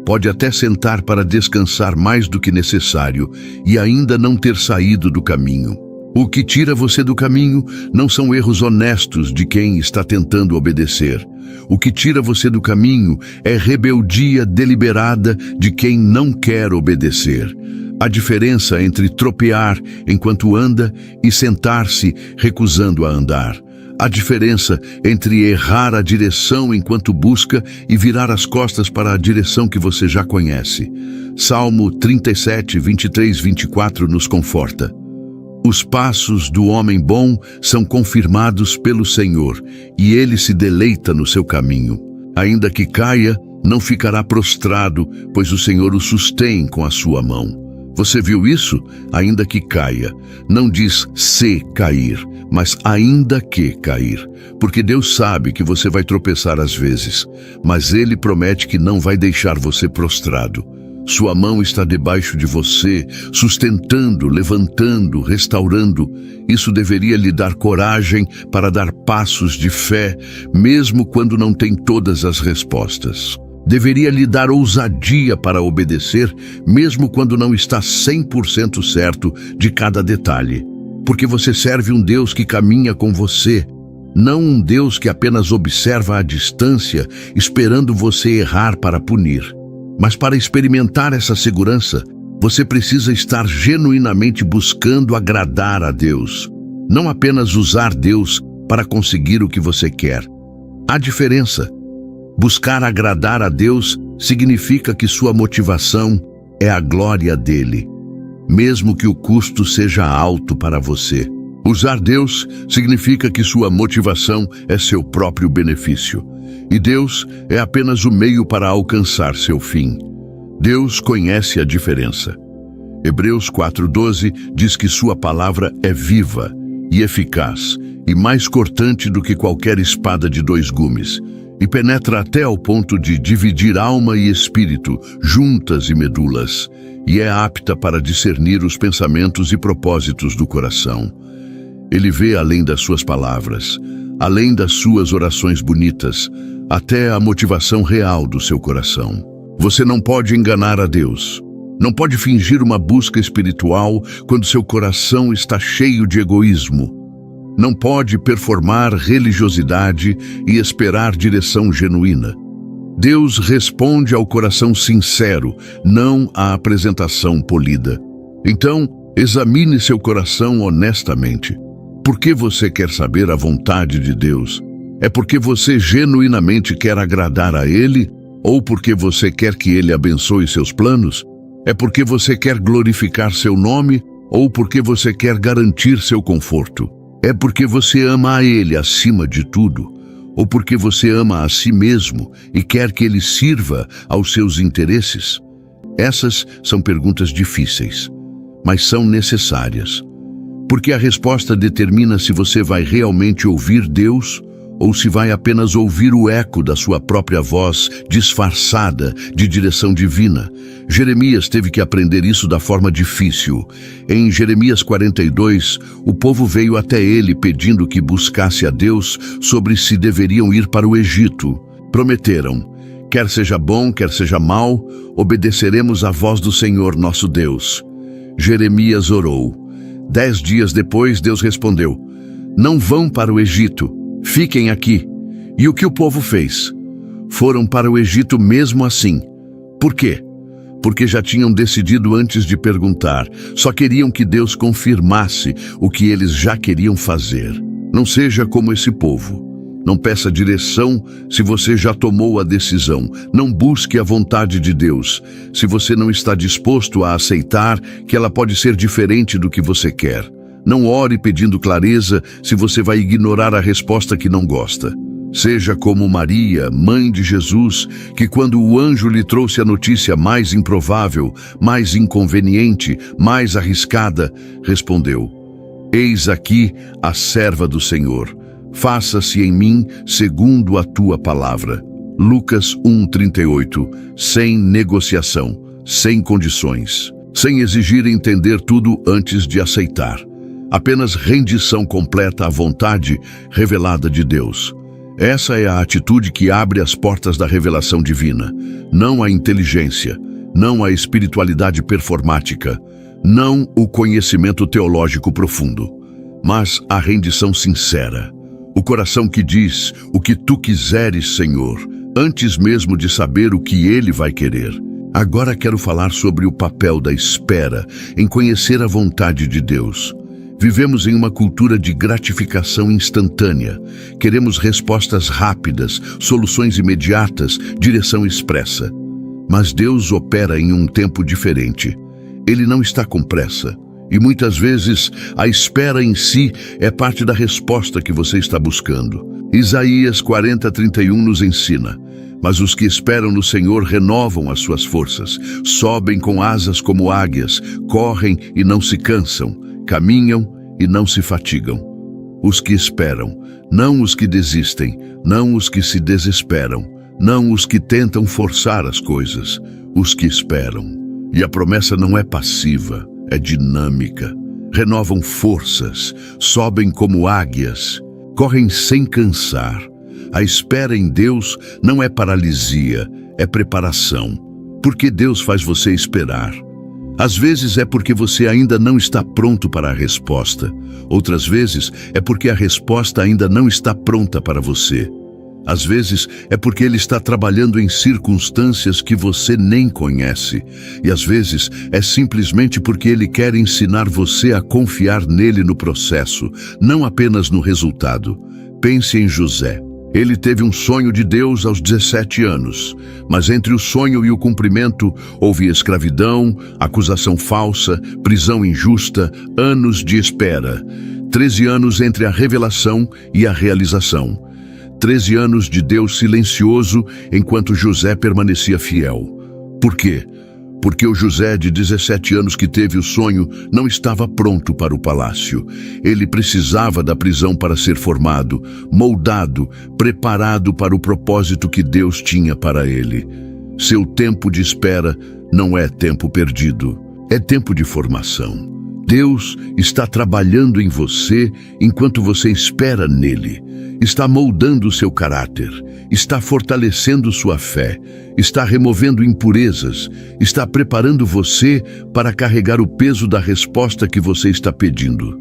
Pode até sentar para descansar mais do que necessário e ainda não ter saído do caminho. O que tira você do caminho não são erros honestos de quem está tentando obedecer. O que tira você do caminho é rebeldia deliberada de quem não quer obedecer. A diferença entre tropear enquanto anda e sentar-se recusando a andar. A diferença entre errar a direção enquanto busca e virar as costas para a direção que você já conhece. Salmo 37, 23, 24 nos conforta. Os passos do homem bom são confirmados pelo Senhor, e ele se deleita no seu caminho. Ainda que caia, não ficará prostrado, pois o Senhor o sustém com a sua mão. Você viu isso? Ainda que caia. Não diz se cair, mas ainda que cair. Porque Deus sabe que você vai tropeçar às vezes, mas Ele promete que não vai deixar você prostrado. Sua mão está debaixo de você, sustentando, levantando, restaurando. Isso deveria lhe dar coragem para dar passos de fé, mesmo quando não tem todas as respostas. Deveria lhe dar ousadia para obedecer, mesmo quando não está 100% certo de cada detalhe. Porque você serve um Deus que caminha com você, não um Deus que apenas observa à distância, esperando você errar para punir. Mas para experimentar essa segurança, você precisa estar genuinamente buscando agradar a Deus. Não apenas usar Deus para conseguir o que você quer. Há diferença. Buscar agradar a Deus significa que sua motivação é a glória dele, mesmo que o custo seja alto para você. Usar Deus significa que sua motivação é seu próprio benefício. E Deus é apenas o meio para alcançar seu fim. Deus conhece a diferença. Hebreus 4:12 diz que sua palavra é viva e eficaz, e mais cortante do que qualquer espada de 2 gumes, e penetra até ao ponto de dividir alma e espírito, juntas e medulas, e é apta para discernir os pensamentos e propósitos do coração. Ele vê além das suas palavras, além das suas orações bonitas, até a motivação real do seu coração. Você não pode enganar a Deus. Não pode fingir uma busca espiritual quando seu coração está cheio de egoísmo. Não pode performar religiosidade e esperar direção genuína. Deus responde ao coração sincero, não à apresentação polida. Então, examine seu coração honestamente. Por que você quer saber a vontade de Deus? É porque você genuinamente quer agradar a Ele? Ou porque você quer que Ele abençoe seus planos? É porque você quer glorificar seu nome? Ou porque você quer garantir seu conforto? É porque você ama a Ele acima de tudo? Ou porque você ama a si mesmo e quer que Ele sirva aos seus interesses? Essas são perguntas difíceis, mas são necessárias. Porque a resposta determina se você vai realmente ouvir Deus ou se vai apenas ouvir o eco da sua própria voz disfarçada de direção divina. Jeremias teve que aprender isso da forma difícil. Em Jeremias 42, o povo veio até ele pedindo que buscasse a Deus sobre se deveriam ir para o Egito. Prometeram: quer seja bom, quer seja mal, obedeceremos à voz do Senhor nosso Deus. Jeremias orou. 10 dias depois, Deus respondeu: não vão para o Egito, fiquem aqui. E o que o povo fez? Foram para o Egito mesmo assim. Por quê? Porque já tinham decidido antes de perguntar. Só queriam que Deus confirmasse o que eles já queriam fazer. Não seja como esse povo. Não peça direção se você já tomou a decisão. Não busque a vontade de Deus se você não está disposto a aceitar que ela pode ser diferente do que você quer. Não ore pedindo clareza se você vai ignorar a resposta que não gosta. Seja como Maria, mãe de Jesus, que quando o anjo lhe trouxe a notícia mais improvável, mais inconveniente, mais arriscada, respondeu: Eis aqui a serva do Senhor. Faça-se em mim segundo a tua palavra. Lucas 1:38. Sem negociação, sem condições, sem exigir entender tudo antes de aceitar. Apenas rendição completa à vontade revelada de Deus. Essa é a atitude que abre as portas da revelação divina. Não a inteligência, não a espiritualidade performática, não o conhecimento teológico profundo, mas a rendição sincera. O coração que diz: o que tu quiseres, Senhor, antes mesmo de saber o que Ele vai querer. Agora quero falar sobre o papel da espera em conhecer a vontade de Deus. Vivemos em uma cultura de gratificação instantânea. Queremos respostas rápidas, soluções imediatas, direção expressa. Mas Deus opera em um tempo diferente. Ele não está com pressa. E muitas vezes a espera em si é parte da resposta que você está buscando. Isaías 40:31 nos ensina: Mas os que esperam no Senhor renovam as suas forças, sobem com asas como águias, correm e não se cansam, caminham e não se fatigam. Os que esperam, não os que desistem, não os que se desesperam, não os que tentam forçar as coisas, os que esperam. E a promessa não é passiva, é dinâmica. Renovam forças, sobem como águias, correm sem cansar. A espera em Deus não é paralisia, é preparação. Porque Deus faz você esperar. Às vezes é porque você ainda não está pronto para a resposta. Outras vezes é porque a resposta ainda não está pronta para você. Às vezes é porque Ele está trabalhando em circunstâncias que você nem conhece. E às vezes é simplesmente porque Ele quer ensinar você a confiar nele no processo, não apenas no resultado. Pense em José. Ele teve um sonho de Deus aos 17 anos, mas entre o sonho e o cumprimento houve escravidão, acusação falsa, prisão injusta, anos de espera. 13 anos entre a revelação e a realização. 13 anos de Deus silencioso enquanto José permanecia fiel. Por quê? Porque o José de 17 anos que teve o sonho não estava pronto para o palácio. Ele precisava da prisão para ser formado, moldado, preparado para o propósito que Deus tinha para ele. Seu tempo de espera não é tempo perdido, é tempo de formação. Deus está trabalhando em você enquanto você espera nele. Está moldando o seu caráter, está fortalecendo sua fé, está removendo impurezas, está preparando você para carregar o peso da resposta que você está pedindo.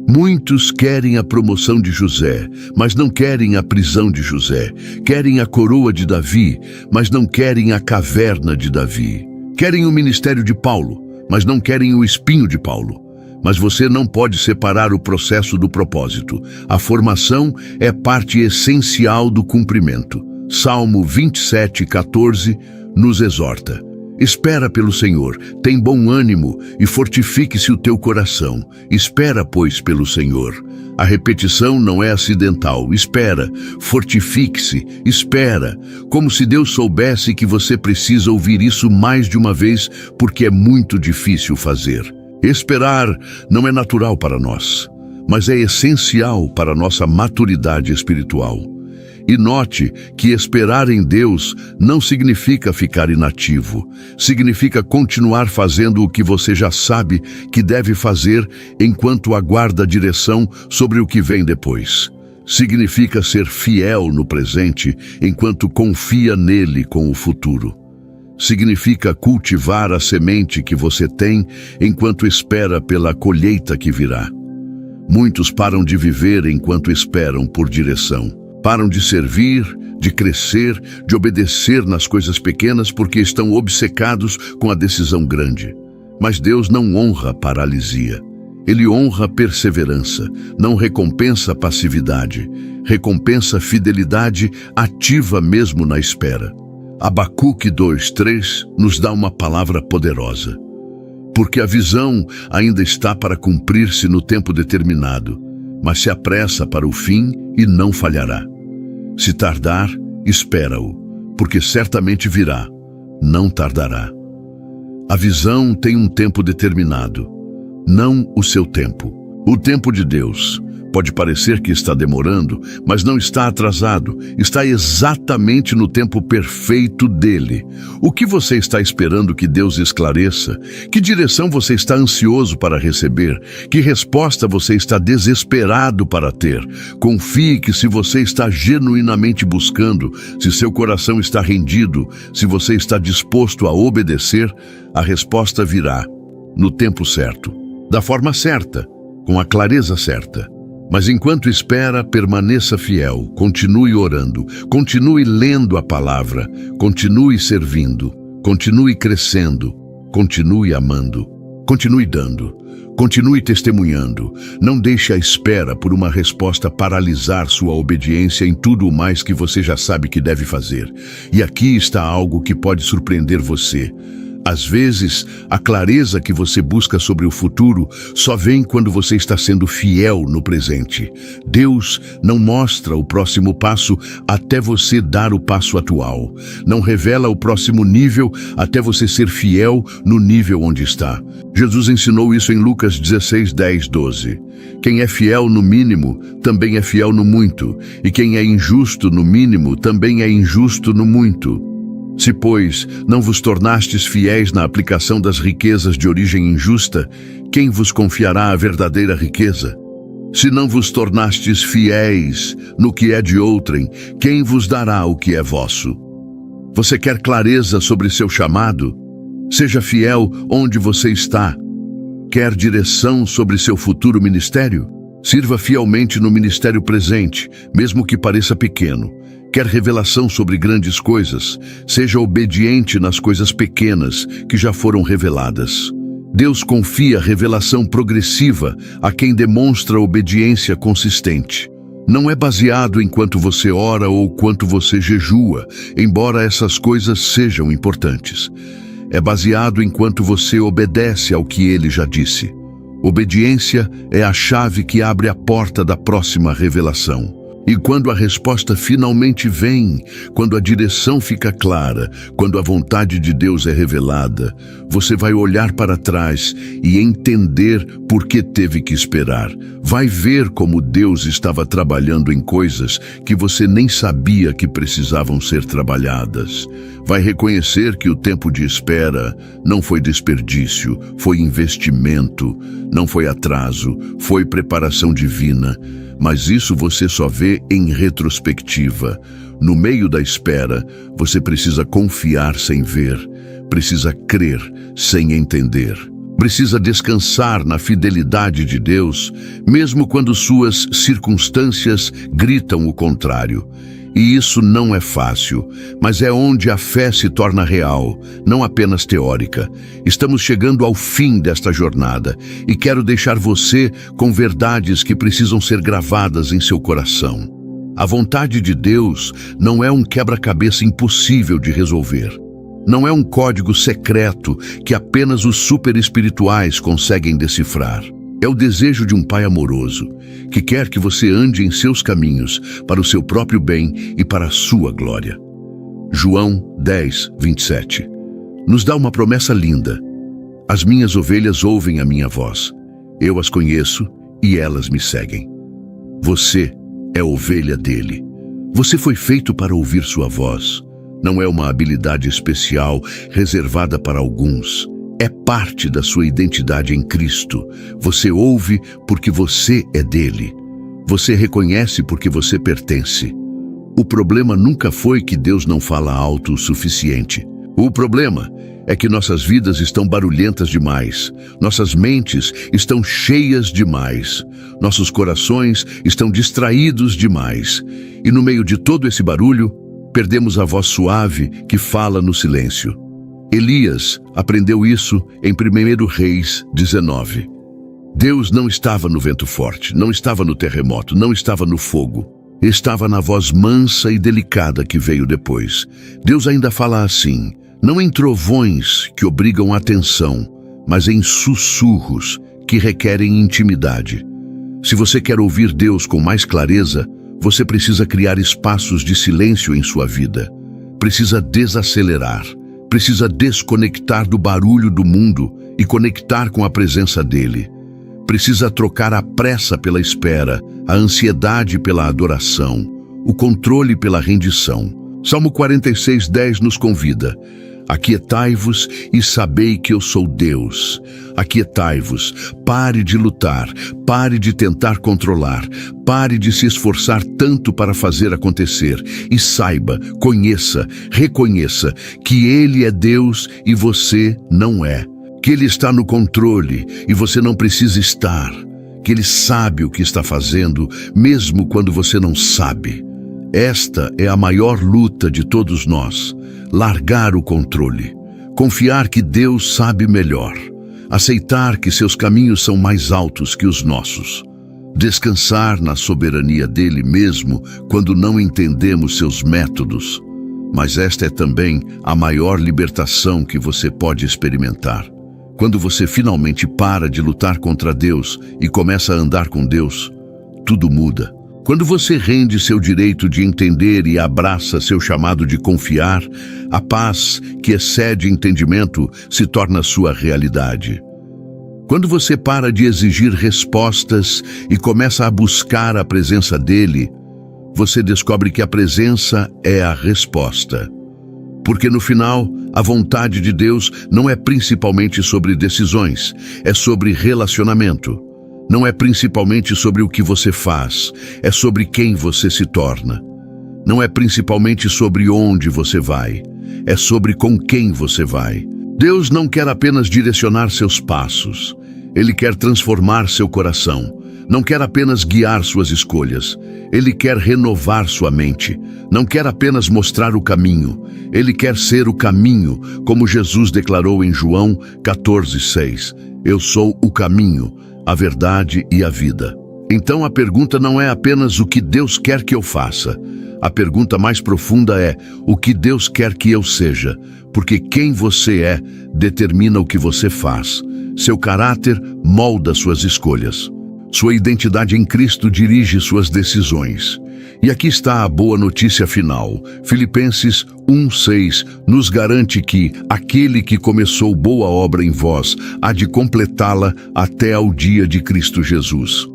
Muitos querem a promoção de José, mas não querem a prisão de José. Querem a coroa de Davi, mas não querem a caverna de Davi. Querem o ministério de Paulo, mas não querem o espinho de Paulo. Mas você não pode separar o processo do propósito. A formação é parte essencial do cumprimento. Salmo 27:14 nos exorta: Espera pelo Senhor, tem bom ânimo e fortifique-se o teu coração. Espera, pois, pelo Senhor. A repetição não é acidental. Espera, fortifique-se, espera. Como se Deus soubesse que você precisa ouvir isso mais de uma vez, porque é muito difícil fazer. Esperar não é natural para nós, mas é essencial para a nossa maturidade espiritual. E note que esperar em Deus não significa ficar inativo, significa continuar fazendo o que você já sabe que deve fazer enquanto aguarda a direção sobre o que vem depois. Significa ser fiel no presente enquanto confia nele com o futuro. Significa cultivar a semente que você tem enquanto espera pela colheita que virá. Muitos param de viver enquanto esperam por direção. Param de servir, de crescer, de obedecer nas coisas pequenas porque estão obcecados com a decisão grande. Mas Deus não honra paralisia. Ele honra perseverança, não recompensa passividade, recompensa fidelidade ativa mesmo na espera. Abacuque 2:3 nos dá uma palavra poderosa. porque a visão ainda está para cumprir-se no tempo determinado, mas se apressa para o fim e não falhará. Se tardar, espera-o, porque certamente virá, não tardará. A visão tem um tempo determinado, não o seu tempo. O tempo de Deus pode parecer que está demorando, mas não está atrasado, está exatamente no tempo perfeito dele. O que você está esperando que Deus esclareça? Que direção você está ansioso para receber? Que resposta você está desesperado para ter? Confie que se você está genuinamente buscando, se seu coração está rendido, se você está disposto a obedecer, a resposta virá no tempo certo, da forma certa, com a clareza certa. Mas enquanto espera, permaneça fiel, continue orando, continue lendo a palavra, continue servindo, continue crescendo, continue amando, continue dando, continue testemunhando. Não deixe a espera por uma resposta paralisar sua obediência em tudo o mais que você já sabe que deve fazer. E aqui está algo que pode surpreender você. Às vezes, a clareza que você busca sobre o futuro só vem quando você está sendo fiel no presente. Deus não mostra o próximo passo até você dar o passo atual. Não revela o próximo nível até você ser fiel no nível onde está. Jesus ensinou isso em Lucas 16, 10, 12. Quem é fiel no mínimo, também é fiel no muito. E quem é injusto no mínimo, também é injusto no muito. Se, pois, não vos tornastes fiéis na aplicação das riquezas de origem injusta, quem vos confiará a verdadeira riqueza? Se não vos tornastes fiéis no que é de outrem, quem vos dará o que é vosso? Você quer clareza sobre seu chamado? Seja fiel onde você está. Quer direção sobre seu futuro ministério? Sirva fielmente no ministério presente, mesmo que pareça pequeno. Quer revelação sobre grandes coisas? Seja obediente nas coisas pequenas que já foram reveladas. Deus confia revelação progressiva a quem demonstra obediência consistente. Não é baseado em quanto você ora ou quanto você jejua, embora essas coisas sejam importantes. É baseado em quanto você obedece ao que ele já disse. Obediência é a chave que abre a porta da próxima revelação. E quando a resposta finalmente vem, quando a direção fica clara, quando a vontade de Deus é revelada, você vai olhar para trás e entender por que teve que esperar. Vai ver como Deus estava trabalhando em coisas que você nem sabia que precisavam ser trabalhadas. Vai reconhecer que o tempo de espera não foi desperdício, foi investimento, não foi atraso, foi preparação divina. Mas isso você só vê em retrospectiva. No meio da espera, você precisa confiar sem ver, precisa crer sem entender. Precisa descansar na fidelidade de Deus, mesmo quando suas circunstâncias gritam o contrário. E isso não é fácil, mas é onde a fé se torna real, não apenas teórica. Estamos chegando ao fim desta jornada e quero deixar você com verdades que precisam ser gravadas em seu coração. A vontade de Deus não é um quebra-cabeça impossível de resolver. Não é um código secreto que apenas os superespirituais conseguem decifrar. É o desejo de um pai amoroso, que quer que você ande em seus caminhos para o seu próprio bem e para a sua glória. João 10, 27. Nos dá uma promessa linda. As minhas ovelhas ouvem a minha voz. Eu as conheço e elas me seguem. Você é ovelha dele. Você foi feito para ouvir sua voz. Não é uma habilidade especial reservada para alguns. É parte da sua identidade em Cristo. Você ouve porque você é dele. Você reconhece porque você pertence. O problema nunca foi que Deus não fala alto o suficiente. O problema é que nossas vidas estão barulhentas demais. Nossas mentes estão cheias demais. Nossos corações estão distraídos demais. E no meio de todo esse barulho, perdemos a voz suave que fala no silêncio. Elias aprendeu isso em 1 Reis 19. Deus não estava no vento forte, não estava no terremoto, não estava no fogo. Estava na voz mansa e delicada que veio depois. Deus ainda fala assim, não em trovões que obrigam a atenção, mas em sussurros que requerem intimidade. Se você quer ouvir Deus com mais clareza, você precisa criar espaços de silêncio em sua vida. Precisa desacelerar, precisa desconectar do barulho do mundo e conectar com a presença dele. Precisa trocar a pressa pela espera, a ansiedade pela adoração, o controle pela rendição. Salmo 46:10 nos convida: aquietai-vos e sabei que eu sou Deus. Aquietai-vos, pare de lutar, pare de tentar controlar, pare de se esforçar tanto para fazer acontecer e saiba, conheça, reconheça que Ele é Deus e você não é. Que Ele está no controle e você não precisa estar. Que Ele sabe o que está fazendo, mesmo quando você não sabe. Esta é a maior luta de todos nós: largar o controle, confiar que Deus sabe melhor, aceitar que seus caminhos são mais altos que os nossos, descansar na soberania dele mesmo quando não entendemos seus métodos. Mas esta é também a maior libertação que você pode experimentar. Quando você finalmente para de lutar contra Deus e começa a andar com Deus, tudo muda. Quando você rende seu direito de entender e abraça seu chamado de confiar, a paz que excede entendimento se torna sua realidade. Quando você para de exigir respostas e começa a buscar a presença dele, você descobre que a presença é a resposta. Porque no final, a vontade de Deus não é principalmente sobre decisões, é sobre relacionamento. Não é principalmente sobre o que você faz, é sobre quem você se torna. Não é principalmente sobre onde você vai, é sobre com quem você vai. Deus não quer apenas direcionar seus passos, Ele quer transformar seu coração. Não quer apenas guiar suas escolhas, Ele quer renovar sua mente. Não quer apenas mostrar o caminho, Ele quer ser o caminho, como Jesus declarou em João 14:6. Eu sou o caminho, a verdade e a vida. Então a pergunta não é apenas o que Deus quer que eu faça. A pergunta mais profunda é: o que Deus quer que eu seja? Porque quem você é determina o que você faz. Seu caráter molda suas escolhas. Sua identidade em Cristo dirige suas decisões. E aqui está a boa notícia final. Filipenses 1:6 nos garante que aquele que começou boa obra em vós há de completá-la até ao dia de Cristo Jesus.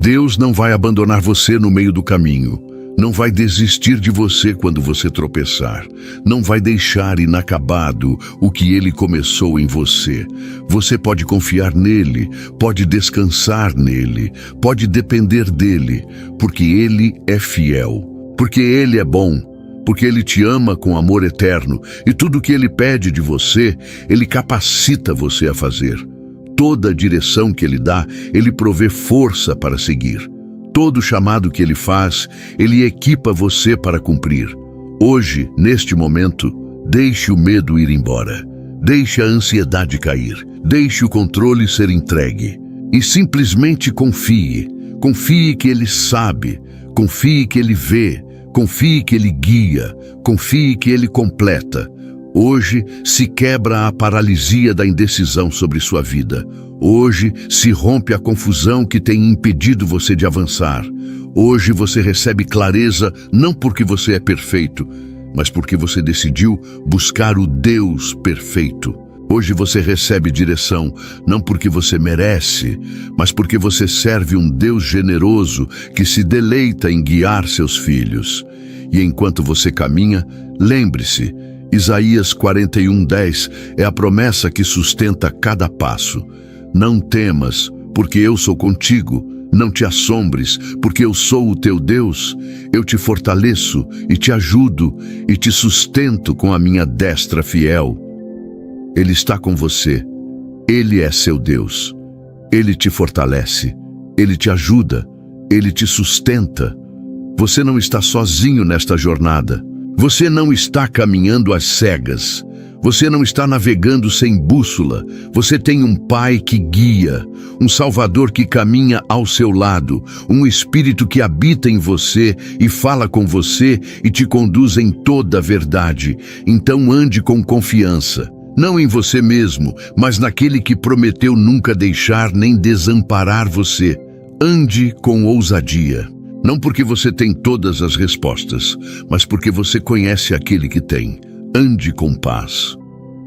Deus não vai abandonar você no meio do caminho. Não vai desistir de você quando você tropeçar. Não vai deixar inacabado o que Ele começou em você. Você pode confiar nele, pode descansar nele, pode depender dele, porque Ele é fiel, porque Ele é bom, porque Ele te ama com amor eterno e tudo o que Ele pede de você, Ele capacita você a fazer. Toda a direção que Ele dá, Ele provê força para seguir. Todo chamado que Ele faz, Ele equipa você para cumprir. Hoje, neste momento, deixe o medo ir embora. Deixe a ansiedade cair. Deixe o controle ser entregue. E simplesmente confie. Confie que Ele sabe. Confie que Ele vê. Confie que Ele guia. Confie que Ele completa. Hoje se quebra a paralisia da indecisão sobre sua vida. Hoje se rompe a confusão que tem impedido você de avançar. Hoje você recebe clareza não porque você é perfeito, mas porque você decidiu buscar o Deus perfeito. Hoje você recebe direção não porque você merece, mas porque você serve um Deus generoso que se deleita em guiar seus filhos. E enquanto você caminha, lembre-se, Isaías 41:10 é a promessa que sustenta cada passo. Não temas, porque eu sou contigo. Não te assombres, porque eu sou o teu Deus. Eu te fortaleço e te ajudo e te sustento com a minha destra fiel. Ele está com você. Ele é seu Deus. Ele te fortalece. Ele te ajuda. Ele te sustenta. Você não está sozinho nesta jornada. Você não está caminhando às cegas. Você não está navegando sem bússola. Você tem um Pai que guia, um Salvador que caminha ao seu lado, um Espírito que habita em você e fala com você e te conduz em toda a verdade. Então ande com confiança. Não em você mesmo, mas naquele que prometeu nunca deixar nem desamparar você. Ande com ousadia. Não porque você tem todas as respostas, mas porque você conhece aquele que tem. Ande com paz.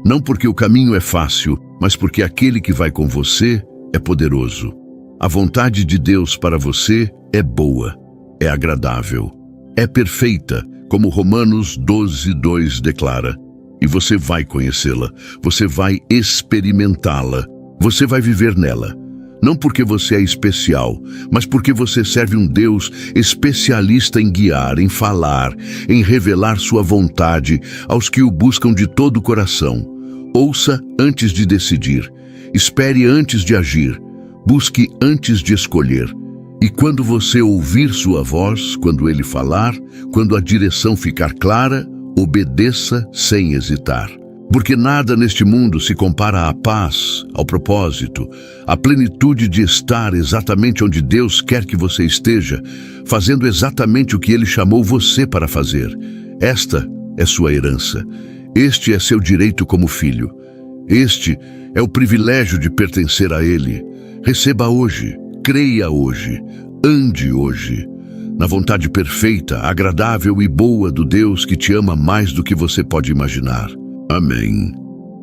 Não porque o caminho é fácil, mas porque aquele que vai com você é poderoso. A vontade de Deus para você é boa, é agradável, é perfeita, como Romanos 12:2 declara. E você vai conhecê-la, você vai experimentá-la, você vai viver nela. Não porque você é especial, mas porque você serve um Deus especialista em guiar, em falar, em revelar sua vontade aos que o buscam de todo o coração. Ouça antes de decidir, espere antes de agir, busque antes de escolher. E quando você ouvir sua voz, quando ele falar, quando a direção ficar clara, obedeça sem hesitar. Porque nada neste mundo se compara à paz, ao propósito, à plenitude de estar exatamente onde Deus quer que você esteja, fazendo exatamente o que Ele chamou você para fazer. Esta é sua herança. Este é seu direito como filho. Este é o privilégio de pertencer a Ele. Receba hoje, creia hoje, ande hoje, na vontade perfeita, agradável e boa do Deus que te ama mais do que você pode imaginar. Amém.